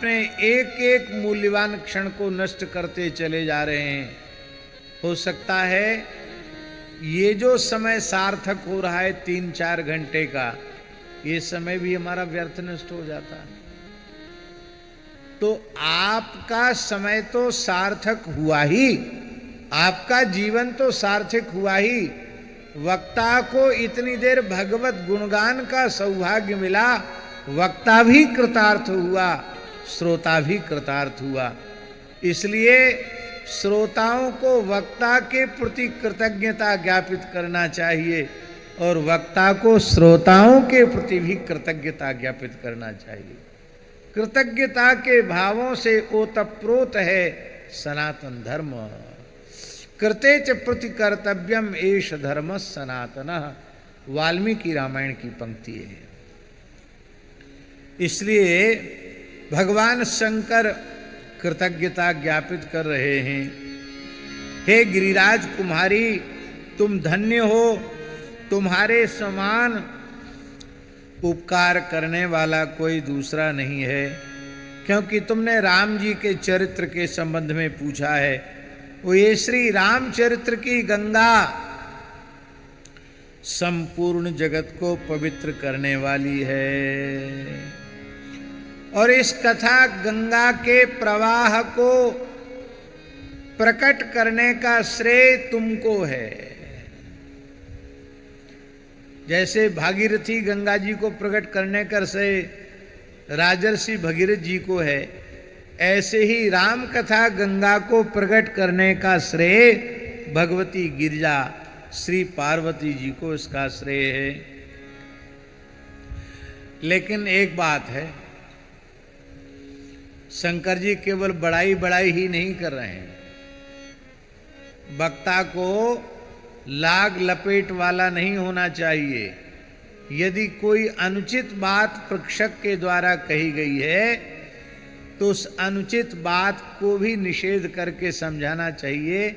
अपने एक एक मूल्यवान क्षण को नष्ट करते चले जा रहे हैं। हो सकता है ये जो समय सार्थक हो रहा है 3-4 घंटे का, ये समय भी हमारा व्यर्थ नष्ट हो जाता है। तो आपका समय तो सार्थक हुआ ही, आपका जीवन तो सार्थक हुआ ही। वक्ता को इतनी देर भगवत गुणगान का सौभाग्य मिला, वक्ता भी कृतार्थ हुआ, श्रोता भी कृतार्थ हुआ। इसलिए श्रोताओं को वक्ता के प्रति कृतज्ञता ज्ञापित करना चाहिए और वक्ता को श्रोताओं के प्रति भी कृतज्ञता ज्ञापित करना चाहिए। कृतज्ञता के भावों से ओतप्रोत है सनातन धर्म। कृते च प्रति कर्तव्यम एष धर्म सनातनः, वाल्मीकि रामायण की पंक्ति है। इसलिए भगवान शंकर कृतज्ञता ज्ञापित कर रहे हैं। हे गिरिराज कुमारी, तुम धन्य हो, तुम्हारे समान उपकार करने वाला कोई दूसरा नहीं है। क्योंकि तुमने राम जी के चरित्र के संबंध में पूछा है, वो ये श्री रामचरित्र की गंगा संपूर्ण जगत को पवित्र करने वाली है और इस कथा गंगा के प्रवाह को प्रकट करने का श्रेय तुमको है। जैसे भागीरथी गंगा जी को प्रकट करने का श्रेय राजर्षि भगीरथ जी को है, ऐसे ही राम कथा गंगा को प्रकट करने का श्रेय भगवती गिरिजा श्री पार्वती जी को इसका श्रेय है। लेकिन एक बात है, शंकर जी केवल बड़ाई बड़ाई ही नहीं कर रहे हैं। वक्ता को लाग लपेट वाला नहीं होना चाहिए। यदि कोई अनुचित बात प्रक्षक के द्वारा कही गई है तो उस अनुचित बात को भी निषेध करके समझाना चाहिए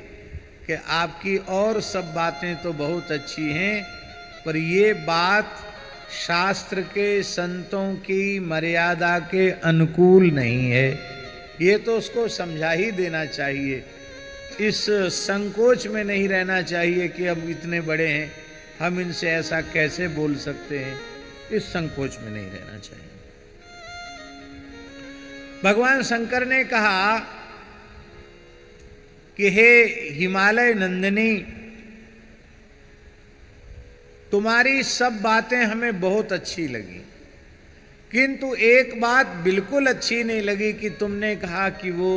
कि आपकी और सब बातें तो बहुत अच्छी हैं, पर ये बात शास्त्र के संतों की मर्यादा के अनुकूल नहीं है। ये तो उसको समझा ही देना चाहिए। इस संकोच में नहीं रहना चाहिए कि अब इतने बड़े हैं, हम इनसे ऐसा कैसे बोल सकते हैं, इस संकोच में नहीं रहना चाहिए। भगवान शंकर ने कहा कि हे हिमालय नंदिनी, तुम्हारी सब बातें हमें बहुत अच्छी लगी, किंतु एक बात बिल्कुल अच्छी नहीं लगी कि तुमने कहा कि वो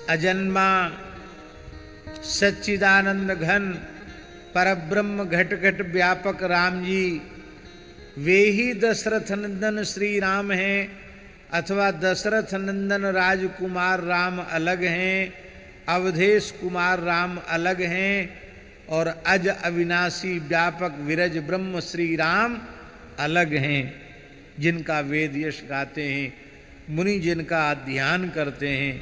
अजन्मा सच्चिदानंद घन परब्रह्म घट घट व्यापक राम जी वे ही दशरथ नंदन श्री राम हैं अथवा दशरथ नंदन राजकुमार राम अलग हैं, अवधेश कुमार राम अलग हैं और अज अविनाशी व्यापक विरज ब्रह्म श्री राम अलग हैं, जिनका वेद यश गाते हैं, मुनि जिनका ध्यान करते हैं।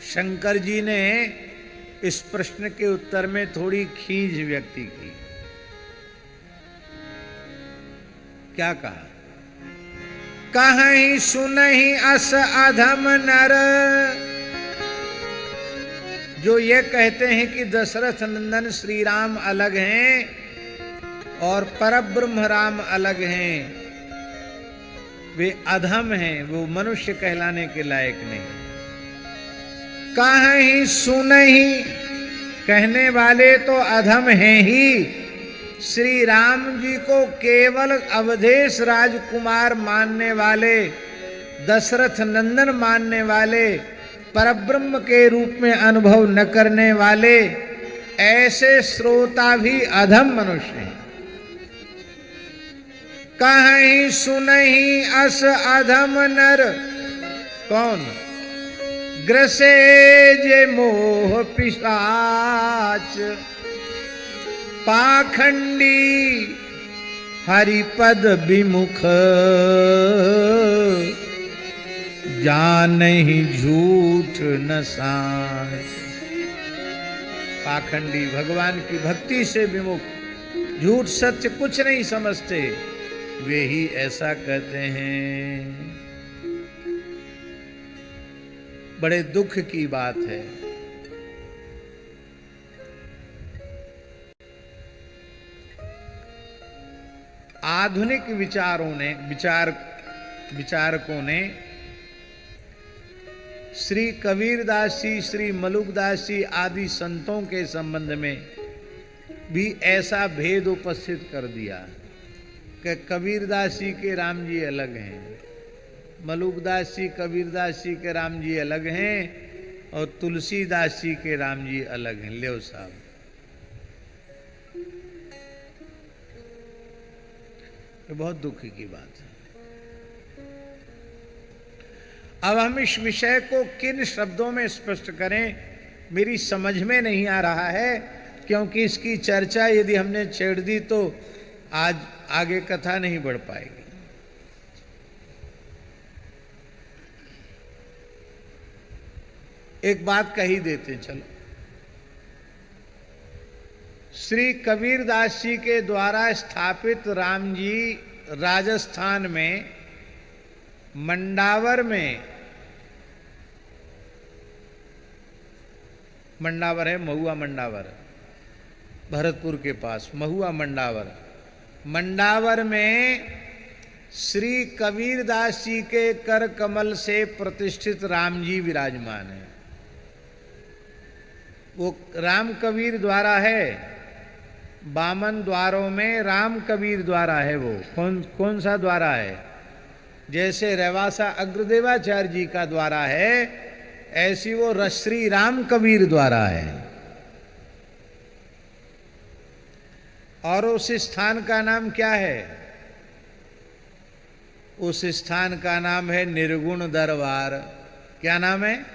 शंकर जी ने इस प्रश्न के उत्तर में थोड़ी खींच व्यक्त की। क्या कहा? कहीं सुनहि अस अधम नर, जो ये कहते हैं कि दशरथ नंदन श्री राम अलग हैं और परब्रह्म राम अलग हैं, वे अधम हैं, वो मनुष्य कहलाने के लायक नहीं। कहीं सुनहि, कहने वाले तो अधम हैं ही। श्री राम जी को केवल अवधेश राजकुमार मानने वाले, दशरथ नंदन मानने वाले, परब्रह्म के रूप में अनुभव न करने वाले, ऐसे श्रोता भी अधम मनुष्य हैं। कहीं सुनहि अस अधम नर, कौन? ग्रसे जे मोह पिशाच, पाखंडी हरिपद विमुख, जानहि झूठ न साच। पाखंडी, भगवान की भक्ति से विमुख, झूठ सत्य कुछ नहीं समझते, वे ही ऐसा कहते हैं। बड़े दुख की बात है। आधुनिक विचारकों ने श्री कबीरदास जी, श्री मलुकदास जी आदि संतों के संबंध में भी ऐसा भेद उपस्थित कर दिया कि कबीरदास जी के राम जी अलग हैं, मलुकदास जी कबीरदास जी के राम जी अलग हैं और तुलसीदास जी के राम जी अलग हैं। ल्यो साहब, ये बहुत दुख की बात है। अब हम इस विषय को किन शब्दों में स्पष्ट करें, मेरी समझ में नहीं आ रहा है, क्योंकि इसकी चर्चा यदि हमने छेड़ दी तो आज आगे कथा नहीं बढ़ पाएगी। एक बात कही देते चलो। श्री कबीरदास जी के द्वारा स्थापित राम जी राजस्थान में मंडावर है, महुआ मंडावर, भरतपुर के पास महुआ मंडावर में श्री कबीरदास जी के कर कमल से प्रतिष्ठित राम जी विराजमान है। वो राम कबीर द्वारा है, बामन द्वारों में राम कबीर द्वारा है। वो कौन सा द्वारा है? जैसे रेवासा अग्रदेवाचार्य जी का द्वारा है, ऐसी वो श्री राम कबीर द्वारा है। और उस स्थान का नाम क्या है? उस स्थान का नाम है निर्गुण दरबार। क्या नाम है?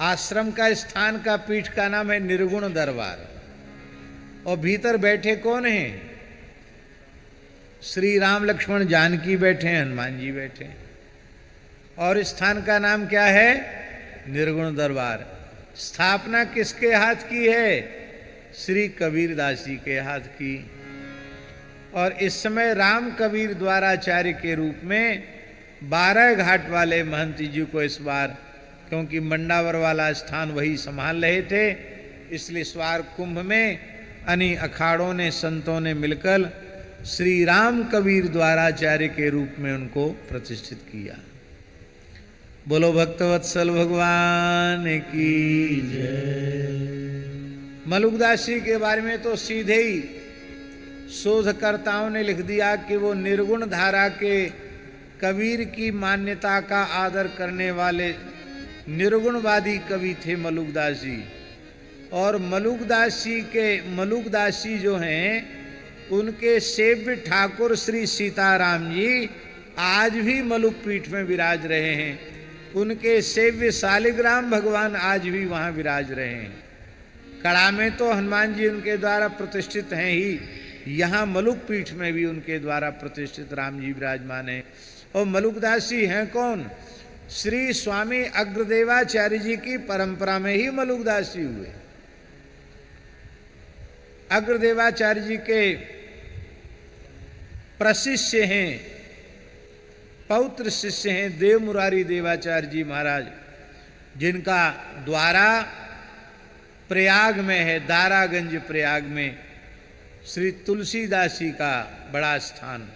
आश्रम का स्थान का पीठ का नाम है निर्गुण दरबार। और भीतर बैठे कौन हैं? श्री राम लक्ष्मण जानकी बैठे हैं, हनुमान जी बैठे हैं। और स्थान का नाम क्या है? निर्गुण दरबार। स्थापना किसके हाथ की है? श्री कबीरदास जी के हाथ की। और इस समय राम कबीर द्वाराचार्य के रूप में 12 घाट वाले महंत जी को इस बार, क्योंकि मंडावर वाला स्थान वही संभाल रहे थे, इसलिए इस बार कुंभ में अनी अखाड़ों ने, संतों ने मिलकर श्री राम कबीर द्वाराचार्य के रूप में उनको प्रतिष्ठित किया। बोलो भक्तवत्सल भगवान की जय। मलुकदास जी के बारे में तो सीधे ही शोधकर्ताओं ने लिख दिया कि वो निर्गुण धारा के कबीर की मान्यता का आदर करने वाले निर्गुणवादी कवि थे मलुकदास जी। और मलुकदास जी जो हैं, उनके सेव्य ठाकुर श्री सीताराम जी आज भी मलुक पीठ में विराज रहे हैं। उनके सेव्य शालिग्राम भगवान आज भी वहाँ विराज रहे हैं। कड़ा में तो हनुमान जी उनके द्वारा प्रतिष्ठित हैं ही, यहाँ मलुक पीठ में भी उनके द्वारा प्रतिष्ठित राम जी विराजमान हैं। और मलुकदास जी हैं कौन? श्री स्वामी अग्रदेवाचार्य जी की परंपरा में ही मलुकदास जी हुए। अग्रदेवाचार्य जी के प्रशिष्य हैं, पौत्र शिष्य हैं देव मुरारी देवाचार्य जी महाराज, जिनका द्वारा प्रयाग में है, दारागंज प्रयाग में श्री तुलसीदास जी का बड़ा स्थान।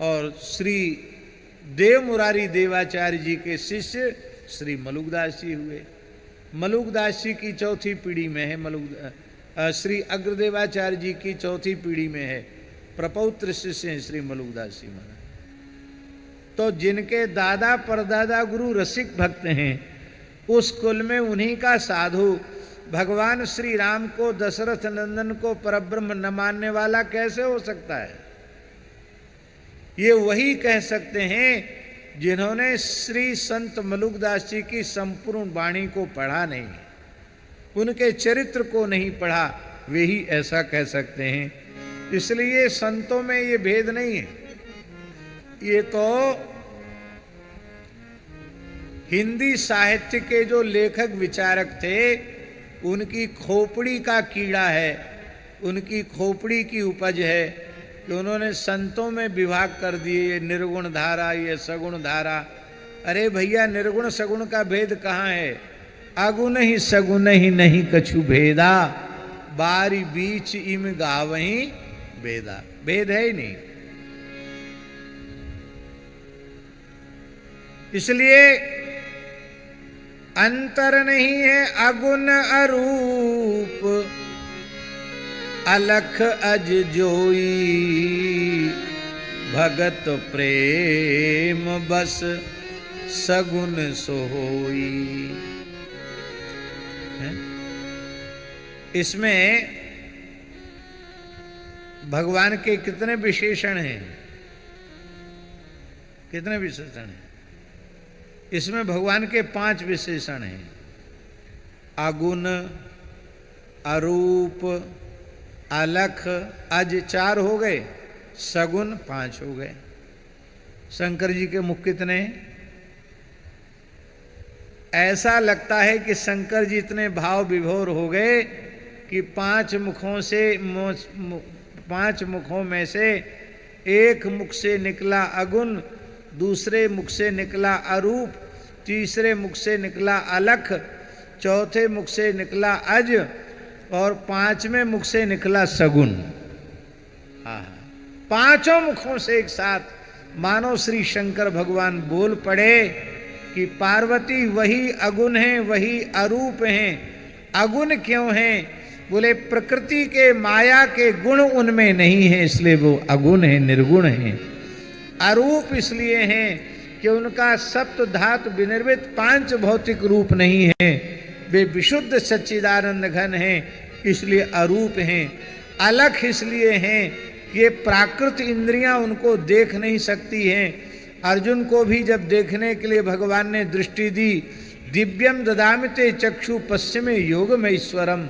और श्री देव मुरारी देवाचार्य जी के शिष्य श्री मलुकदास जी हुए। मलुकदास जी की चौथी पीढ़ी में है श्री अग्रदेवाचार्य जी की चौथी पीढ़ी में है, प्रपौत्र शिष्य हैं श्री मलुकदास जी महाराज। तो जिनके दादा परदादा गुरु रसिक भक्त हैं, उस कुल में उन्हीं का साधु भगवान श्री राम को, दशरथ नंदन को परब्रह्म न मानने वाला कैसे हो सकता है? ये वही कह सकते हैं जिन्होंने श्री संत मलुकदास जी की संपूर्ण वाणी को पढ़ा नहीं, उनके चरित्र को नहीं पढ़ा, वे ही ऐसा कह सकते हैं। इसलिए संतों में ये भेद नहीं है। ये तो हिंदी साहित्य के जो लेखक विचारक थे, उनकी खोपड़ी का कीड़ा है, उनकी खोपड़ी की उपज है कि उन्होंने संतों में विभाग कर दिए, ये निर्गुण धारा, ये सगुण धारा। अरे भैया, निर्गुण सगुण का भेद कहाँ है? अगुण ही सगुण ही नहीं कछु भेदा, बारी बीच इम गावहीं भेदा। भेद है ही नहीं। इसलिए अंतर नहीं है अगुण अरूप, अलख अज जोई, भगत प्रेम बस सगुन सोई। इसमें भगवान के कितने विशेषण हैं? कितने विशेषण हैं? इसमें भगवान के 5 विशेषण हैं। अगुण, अरूप, अलख, अज 4 हो गए, सगुन 5 हो गए। शंकर जी के मुख कितने? ऐसा लगता है कि शंकर जी इतने भाव विभोर हो गए कि 5 मुखों में से एक मुख से निकला अगुण, दूसरे मुख से निकला अरूप, तीसरे मुख से निकला अलख, चौथे मुख से निकला अज और 5वें मुख से निकला सगुन। हाँ, 5 मुखों से एक साथ मानो श्री शंकर भगवान बोल पड़े कि पार्वती वही अगुण हैं, वही अरूप हैं। अगुण क्यों हैं? बोले प्रकृति के माया के गुण उनमें नहीं है, इसलिए वो अगुण है, निर्गुण है। अरूप इसलिए हैं कि उनका सप्त धातु विनिर्मित 5 भौतिक रूप नहीं है, वे विशुद्ध सच्चिदानंद घन हैं, इसलिए अरूप हैं। अलख इसलिए हैं कि ये प्राकृत इंद्रियां उनको देख नहीं सकती हैं। अर्जुन को भी जब देखने के लिए भगवान ने दृष्टि दी, दिव्यम ददामिते चक्षु पश्चिमे योग में ईश्वरम,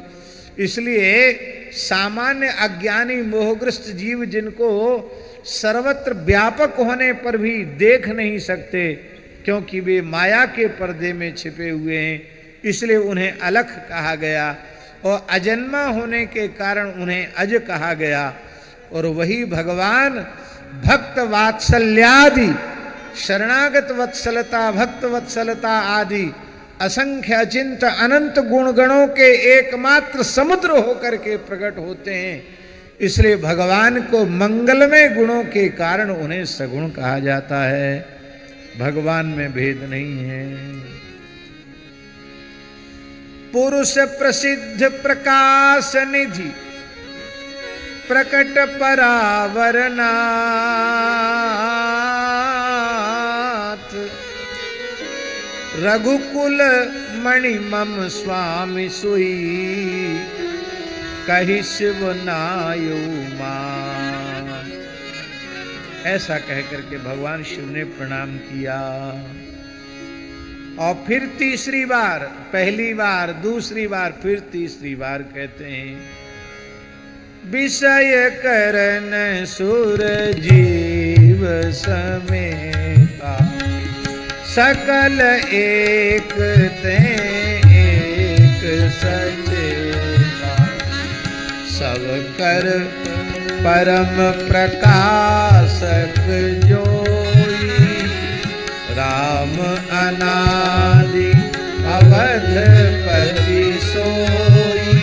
इसलिए सामान्य अज्ञानी मोहग्रस्त जीव जिनको सर्वत्र व्यापक होने पर भी देख नहीं सकते, क्योंकि वे माया के पर्दे में छिपे हुए हैं, इसलिए उन्हें अलख कहा गया और अजन्मा होने के कारण उन्हें अज कहा गया। और वही भगवान भक्त वात्सल्यादि, शरणागत वत्सलता, भक्त वत्सलता आदि असंख्य अचिंत अनंत गुणगणों के एकमात्र समुद्र होकर के प्रकट होते हैं, इसलिए भगवान को मंगलमय गुणों के कारण उन्हें सगुण कहा जाता है। भगवान में भेद नहीं है। पुरुष प्रसिद्ध प्रकाश निधि, प्रकट परावरनाथ, रघुकुल मणि मम स्वामी सुई, कही शिव नायु मान। ऐसा कह करके भगवान शिव ने प्रणाम किया और फिर तीसरी बार, पहली बार, दूसरी बार, फिर तीसरी बार कहते हैं, विषय करन सुर जीव समेता, सकल एक ते एक सचेता, सब कर परम प्रकाशक जोई, राम अनादि अवधपति सोई।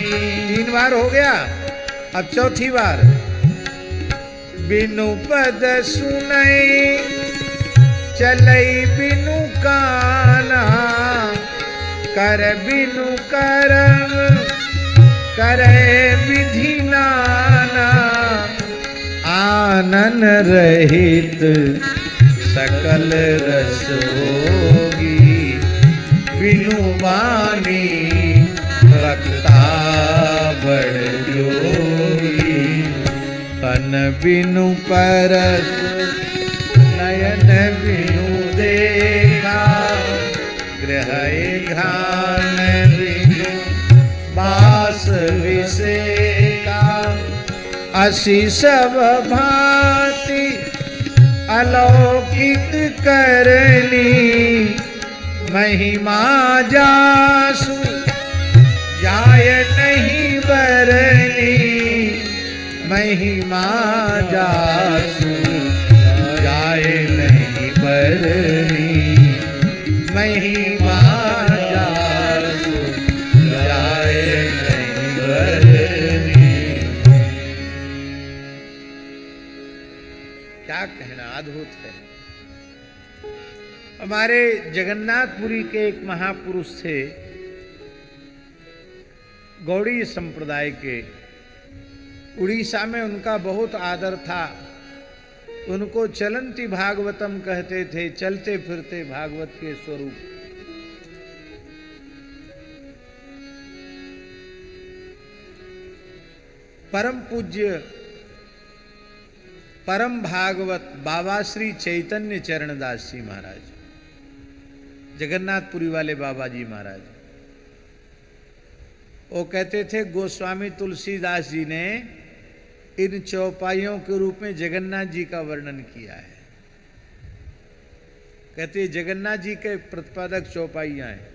3 बार हो गया, अब चौथी बार, बिनु पद सुनई चलई बिनु काना, कर बिनु करम करे विधि नाना, आनन रहित सकल रस भोगी, बिनु वाणी रखता बड़ जोगी, तन बिनु परस नयन बिनु देखा, गृह घान बिनु बास विसेका, असी सब भांति अलौकिक करनी, महिमा जासु जाय नहीं बरनी, महिमा जासु जाय नहीं बरनी, महिमा जासु जाय नहीं बरनी। क्या कहना, अद्भुत है। हमारे जगन्नाथपुरी के एक महापुरुष थे, गौड़ी संप्रदाय के। उड़ीसा में उनका बहुत आदर था। उनको चलंती भागवतम कहते थे, चलते फिरते भागवत के स्वरूप। परम पूज्य परम भागवत बाबा श्री चैतन्य चरणदास जी महाराज, जगन्नाथपुरी वाले बाबा जी महाराज, वो कहते थे गोस्वामी तुलसीदास जी ने इन चौपाइयों के रूप में जगन्नाथ जी का वर्णन किया है। कहते जगन्नाथ जी के प्रतिपादक चौपाइयां हैं।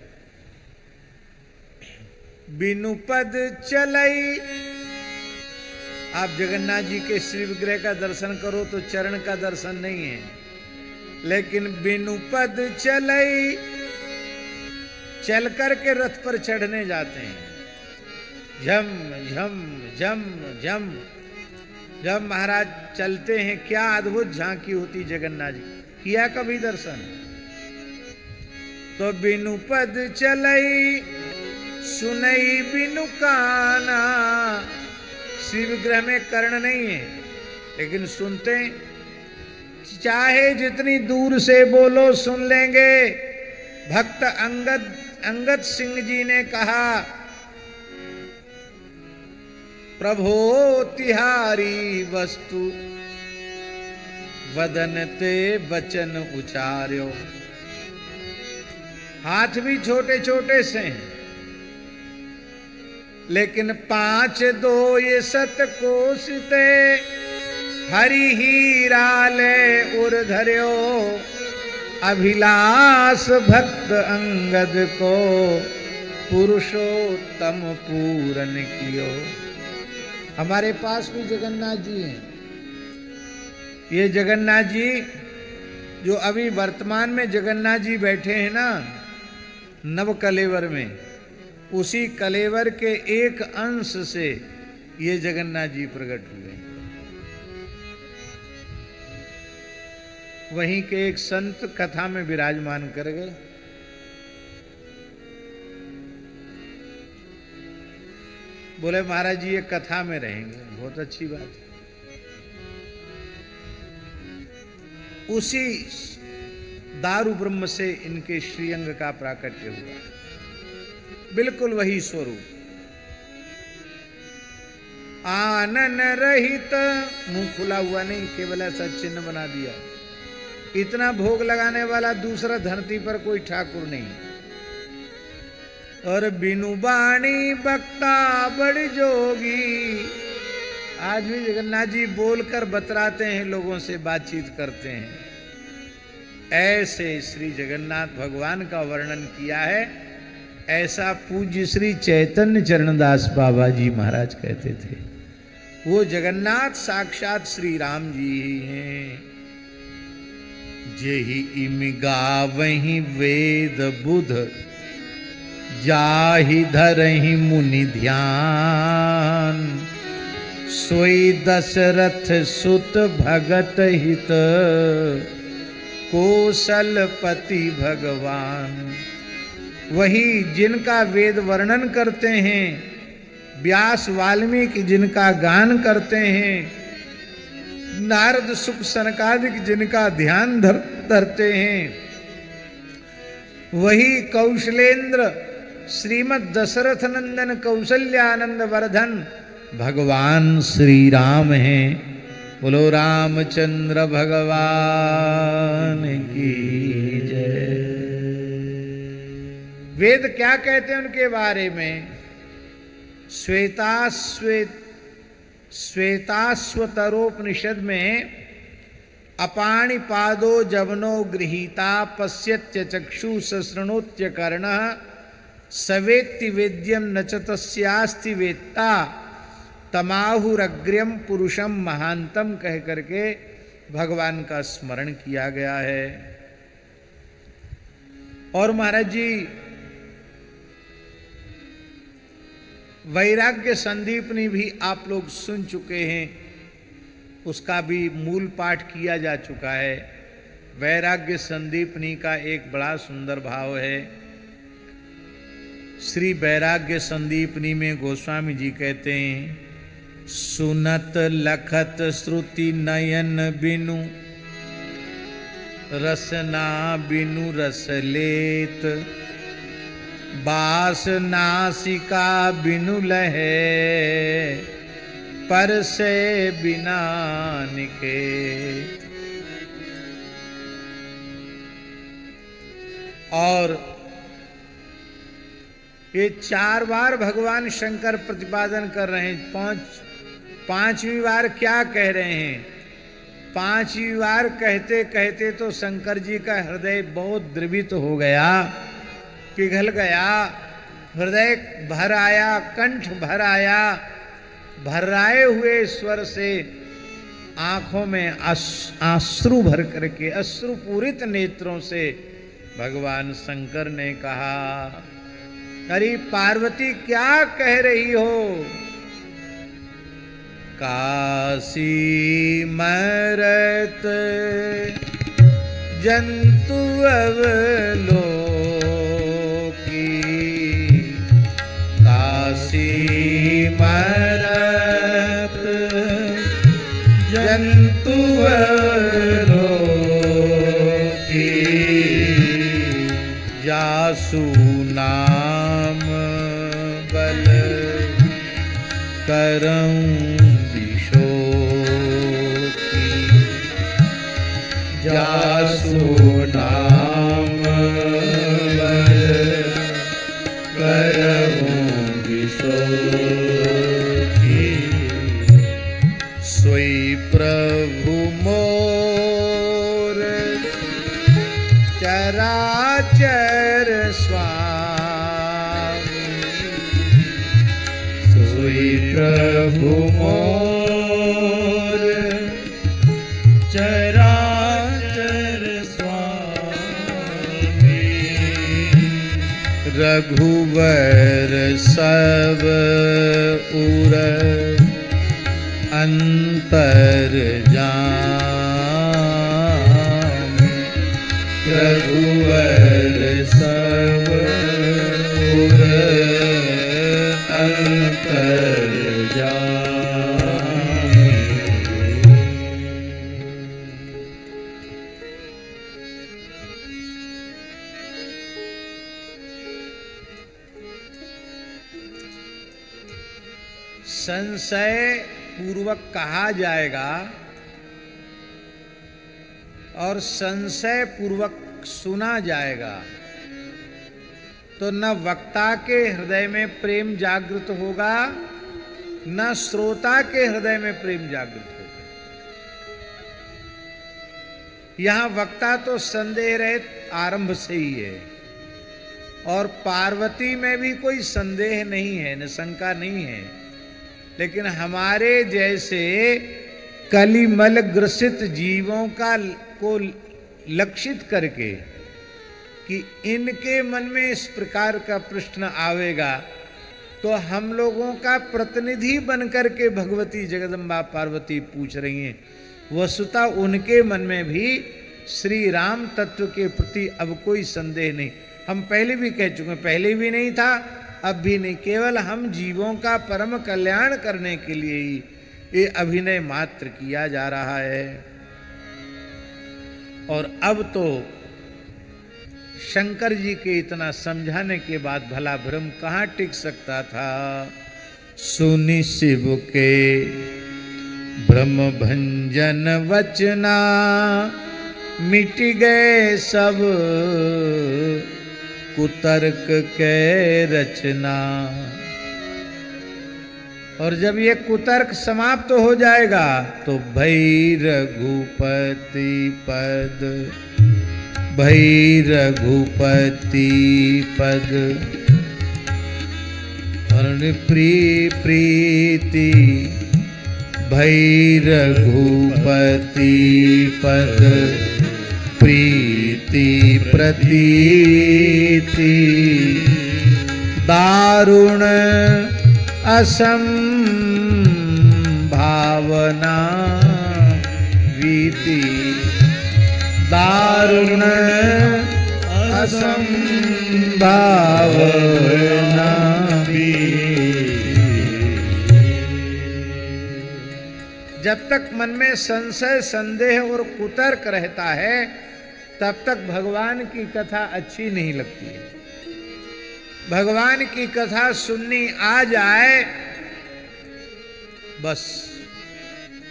बिनु पद चलई, आप जगन्नाथ जी के श्री विग्रह का दर्शन करो तो चरण का दर्शन नहीं है, लेकिन बिनु पद चलई, चल करके रथ पर चढ़ने जाते हैं। झम झम झम झम जब महाराज चलते हैं, क्या अद्भुत झांकी होती जगन्नाथ जी। किया कभी दर्शन? तो बिनु पद चलई सुनई बिनु काना, श्री विग्रह में कर्ण नहीं है, लेकिन सुनते, चाहे जितनी दूर से बोलो सुन लेंगे। भक्त अंगद सिंह जी ने कहा, प्रभो तिहारी वस्तु वदनते वचन उचार्यो। हाथ भी छोटे छोटे से हैं, लेकिन 5 दो ये सत कोसते, हरि हीरा ले उर धर्यो, अभिलाष भक्त अंगद को पुरुषोत्तम पूरन कियो। हमारे पास भी जगन्नाथ जी हैं। ये जगन्नाथ जी जो अभी वर्तमान में जगन्नाथ जी बैठे हैं ना नव कलेवर में, उसी कलेवर के एक अंश से ये जगन्नाथ जी प्रकट हुए। वहीं के एक संत कथा में विराजमान कर गए। बोले महाराज जी ये कथा में रहेंगे, बहुत अच्छी बात है। उसी दारू ब्रह्म से इनके श्रीअंग का प्राकट्य हुआ, बिल्कुल वही स्वरूप। आनन रहित, मुंह खुला हुआ नहीं, केवल ऐसा चिन्ह बना दिया। इतना भोग लगाने वाला दूसरा धरती पर कोई ठाकुर नहीं। और बिनु बाणी बक्ता बड़ जोगी, आज भी जगन्नाथ जी बोलकर बतराते हैं, लोगों से बातचीत करते हैं। ऐसे श्री जगन्नाथ भगवान का वर्णन किया है। ऐसा पूज्य श्री चैतन्य चरणदास बाबा जी महाराज कहते थे। वो जगन्नाथ साक्षात श्री राम जी ही हैं। जेहि इम गावहि वेद बुध, जाहि धरहि मुनि ध्यान, सोई दशरथ सुत भगत हित, कौशलपति भगवान। वही जिनका वेद वर्णन करते हैं, व्यास वाल्मीकि जिनका गान करते हैं, नारद सुख सनकादिक जिनका ध्यान धरते हैं, वही कौशलेंद्र श्रीमद् दशरथ नंदन कौशल्यानंद वर्धन भगवान श्री राम हैं। बोलो रामचंद्र भगवान की जय। वेद क्या कहते हैं उनके बारे में? श्वेताश्वतरोपनिषद में अपाणि पादो जवनो गृहीता, पश्यत्य चक्षु सशृणोत्य कर्णः, सवेत्ति वेद्यम न च तस्यास्ति वेत्ता तमाहुरग्र्यम पुरुषम महांतम कह करके भगवान का स्मरण किया गया है। और महाराज जी वैराग्य संदीपनी भी आप लोग सुन चुके हैं, उसका भी मूल पाठ किया जा चुका है। वैराग्य संदीपनी का एक बड़ा सुंदर भाव है। श्री वैराग्य संदीपनी में गोस्वामी जी कहते हैं, सुनत लखत श्रुति नयन बिनु रसना बिनु रस लेत, बास नासिका बिनु लहे पर से बिना निकेत। और ये 4 बार भगवान शंकर प्रतिपादन कर रहे हैं। पांचवी बार क्या कह रहे हैं? 5वीं बार कहते कहते तो शंकर जी का हृदय बहुत द्रवित हो गया, पिघल गया, हृदय भर आया, कंठ भर आया। भर्राए हुए स्वर से आंखों में आंसू भर करके, अश्रुपूरित नेत्रों से भगवान शंकर ने कहा, अरे पार्वती क्या कह रही हो? काशी मरत जंतु अवलोकी, काशी मरत जंतु अवलोकी, जासु नाम बल करऊं जासु नाम बल करऊं विशोकी, सोई प्रभु मोर चराचर स्वामी, सोई प्रभु मोर चराचर स्वामी, रघुवर सब उर अंतर जान, रघुवर सब उर अंतर जान। संशय पूर्वक कहा जाएगा और संशय पूर्वक सुना जाएगा तो न वक्ता के हृदय में प्रेम जागृत होगा, न श्रोता के हृदय में प्रेम जागृत होगा। यहां वक्ता तो संदेह रहित आरंभ से ही है और पार्वती में भी कोई संदेह नहीं है, न शंका नहीं है। लेकिन हमारे जैसे कलिमल ग्रसित जीवों को लक्षित करके कि इनके मन में इस प्रकार का प्रश्न आवेगा तो हम लोगों का प्रतिनिधि बनकर के भगवती जगदम्बा पार्वती पूछ रही हैं। वस्तुतः उनके मन में भी श्री राम तत्व के प्रति अब कोई संदेह नहीं। हम पहले भी कह चुके हैं, पहले भी नहीं था, अब भी नहीं। केवल हम जीवों का परम कल्याण करने के लिए ही ये अभिनय मात्र किया जा रहा है। और अब तो शंकर जी के इतना समझाने के बाद भला भ्रम कहाँ टिक सकता था। सुनि शिव के भ्रम भंजन वचना, मिट गए सब कुतर्क के रचना। और जब ये कुतर्क समाप्त हो जाएगा तो भई रघुपति पद, भई रघुपति पद प्रीति भई रघुपति पद प्रीति प्रतीति दारुण असंभावना वीति दारुण असंभावना जब तक मन में संशय संदेह और कुतर्क रहता है तब तक भगवान की कथा अच्छी नहीं लगती है। भगवान की कथा सुननी आ जाए बस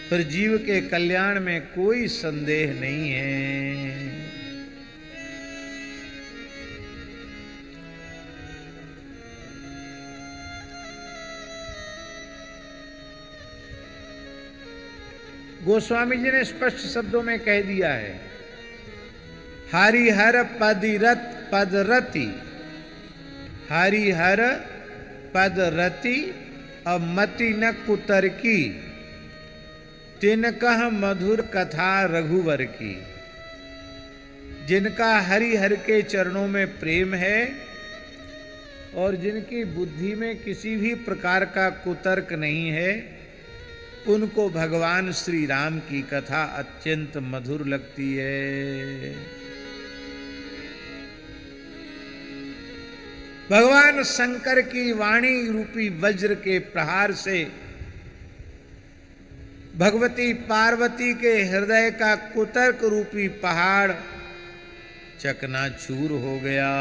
फिर जीव के कल्याण में कोई संदेह नहीं है। गोस्वामी जी ने स्पष्ट शब्दों में कह दिया है, हरिहर पदरति हरिहर पदरति अमति न कुतर्की तिनकह मधुर कथा रघुवर की। जिनका हरिहर के चरणों में प्रेम है और जिनकी बुद्धि में किसी भी प्रकार का कुतर्क नहीं है, उनको भगवान श्री राम की कथा अत्यंत मधुर लगती है। भगवान शंकर की वाणी रूपी वज्र के प्रहार से भगवती पार्वती के हृदय का कुतर्क रूपी पहाड़ चकनाचूर हो गया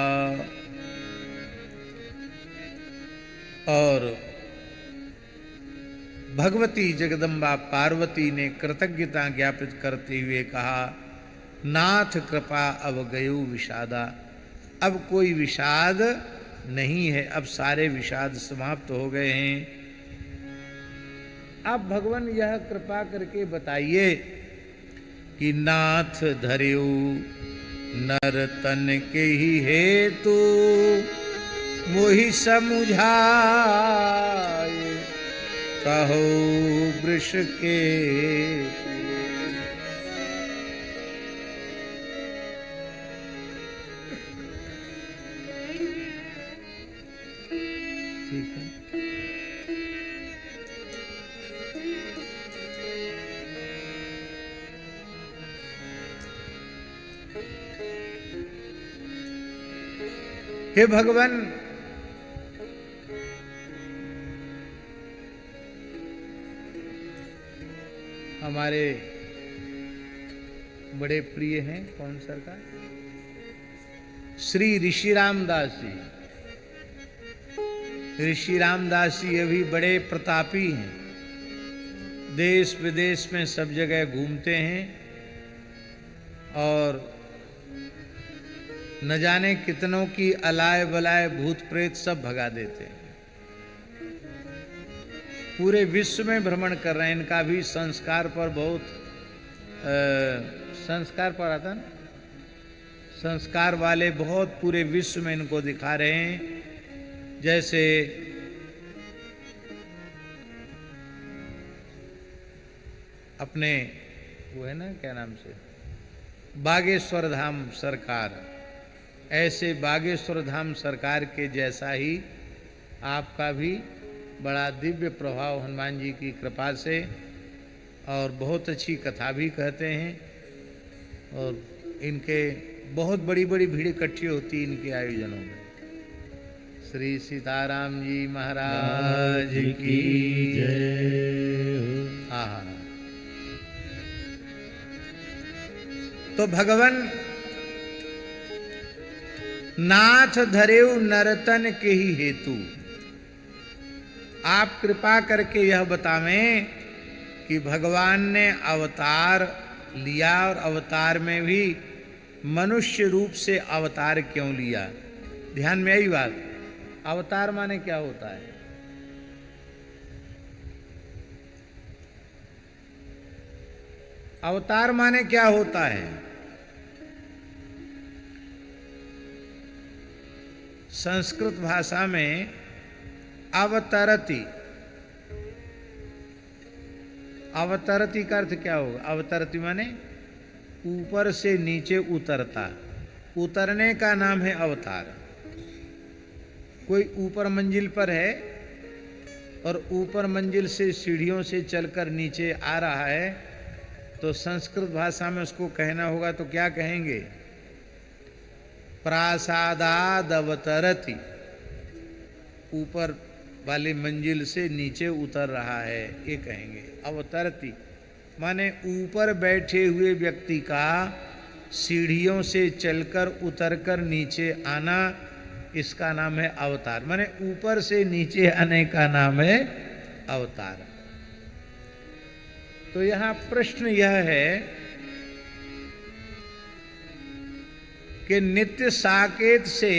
और भगवती जगदम्बा पार्वती ने कृतज्ञता ज्ञापित करते हुए कहा, नाथ कृपा अब गयो विषादा। अब कोई विषाद नहीं है, अब सारे विषाद समाप्त हो गए हैं। अब भगवान यह कृपा करके बताइए कि नाथ धर्यो नर तन के ही हेतु मोहि समुझाए कहो वृष के। ठीक है, हे भगवान, हमारे बड़े प्रिय हैं कौन सरकार, श्री ऋषि रामदास जी। ऋषि रामदास जी अभी बड़े प्रतापी हैं, देश विदेश में सब जगह घूमते हैं और न जाने कितनों की अलाय बलाय भूत प्रेत सब भगा देते हैं। पूरे विश्व में भ्रमण कर रहे हैं। इनका भी संस्कार पर बहुत संस्कार पर आता ना, संस्कार वाले बहुत पूरे विश्व में इनको दिखा रहे हैं। जैसे अपने वो है ना, क्या नाम से, बागेश्वर धाम सरकार, ऐसे बागेश्वर धाम सरकार के जैसा ही आपका भी बड़ा दिव्य प्रभाव हनुमान जी की कृपा से, और बहुत अच्छी कथा भी कहते हैं और इनके बहुत बड़ी बड़ी भीड़ इकट्ठी होती है इनके आयोजनों में। श्री सीताराम जी महाराज की जय। हाँ, तो भगवान नाथ धरेउ नरतन के ही हेतु, आप कृपा करके यह बतावें कि भगवान ने अवतार लिया और अवतार में भी मनुष्य रूप से अवतार क्यों लिया। ध्यान में आई बात, अवतार माने क्या होता है। अवतार माने क्या होता है। संस्कृत भाषा में अवतरति। अवतरति का अर्थ क्या होगा? अवतरति माने ऊपर से नीचे उतरता, उतरने का नाम है अवतार। कोई ऊपर मंजिल पर है और ऊपर मंजिल से सीढ़ियों से चलकर नीचे आ रहा है, तो संस्कृत भाषा में उसको कहना होगा तो क्या कहेंगे? प्रासादाद अवतरति, ऊपर वाली मंजिल से नीचे उतर रहा है, ये कहेंगे। अवतरति माने ऊपर बैठे हुए व्यक्ति का सीढ़ियों से चलकर उतरकर नीचे आना, इसका नाम है अवतार। माने ऊपर से नीचे आने का नाम है अवतार। तो यहां प्रश्न यह है कि नित्य साकेत से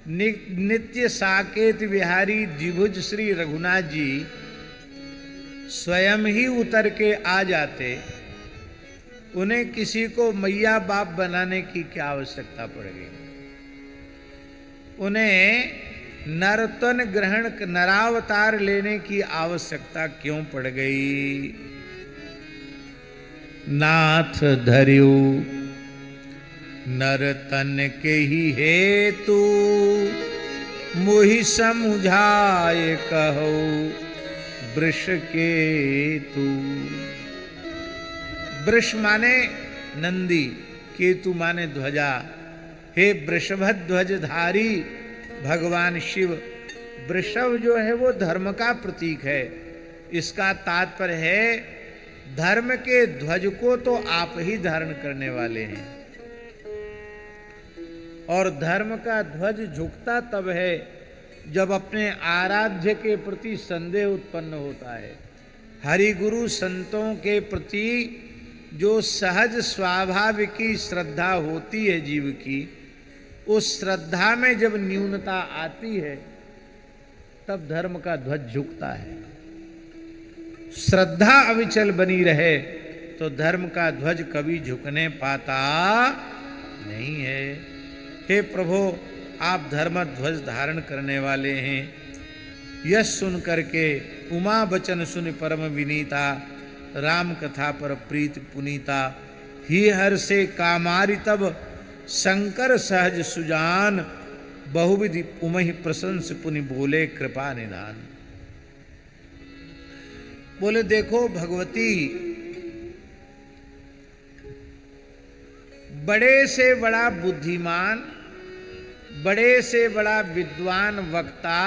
नित्य साकेत विहारी द्विभुज श्री रघुनाथ जी स्वयं ही उतर के आ जाते, उन्हें किसी को मैया बाप बनाने की क्या आवश्यकता पड़ गई? उन्हें नरतन ग्रहण नरावतार लेने की आवश्यकता क्यों पड़ गई? नाथ धर्यु नरतन के ही हेतु, मुहि समुझाए कहो वृष केतु। वृष माने नंदी, केतु माने ध्वजा। हे वृषभ ध्वजधारी भगवान शिव, वृषभ जो है वो धर्म का प्रतीक है। इसका तात्पर्य है धर्म के ध्वज को तो आप ही धारण करने वाले हैं, और धर्म का ध्वज झुकता तब है जब अपने आराध्य के प्रति संदेह उत्पन्न होता है। हरि गुरु संतों के प्रति जो सहज स्वाभाविक श्रद्धा होती है जीव की, उस श्रद्धा में जब न्यूनता आती है तब धर्म का ध्वज झुकता है। श्रद्धा अविचल बनी रहे तो धर्म का ध्वज कभी झुकने पाता नहीं है। हे प्रभु, आप धर्म ध्वज धारण करने वाले हैं। यह सुन करके उमा बचन सुन परम विनीता, राम कथा पर प्रीत पुनीता। ही हर से कामारि तब शंकर सहज सुजान, बहुविधि उमहि प्रशंस पुनि बोले कृपा निधान। बोले देखो भगवती, बड़े से बड़ा बुद्धिमान, बड़े से बड़ा विद्वान वक्ता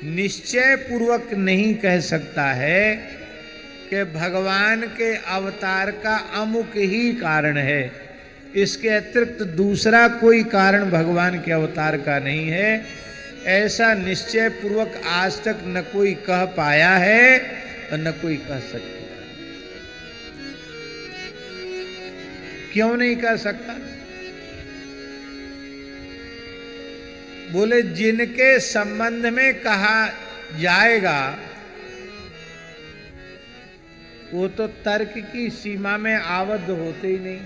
निश्चय पूर्वक नहीं कह सकता है कि भगवान के अवतार का अमुक ही कारण है। इसके अतिरिक्त दूसरा कोई कारण भगवान के अवतार का नहीं है। ऐसा निश्चय पूर्वक आज तक न कोई कह पाया है और न कोई कह सकता। क्यों नहीं कह सकता? बोले जिनके संबंध में कहा जाएगा वो तो तर्क की सीमा में आबद्ध होते ही नहीं।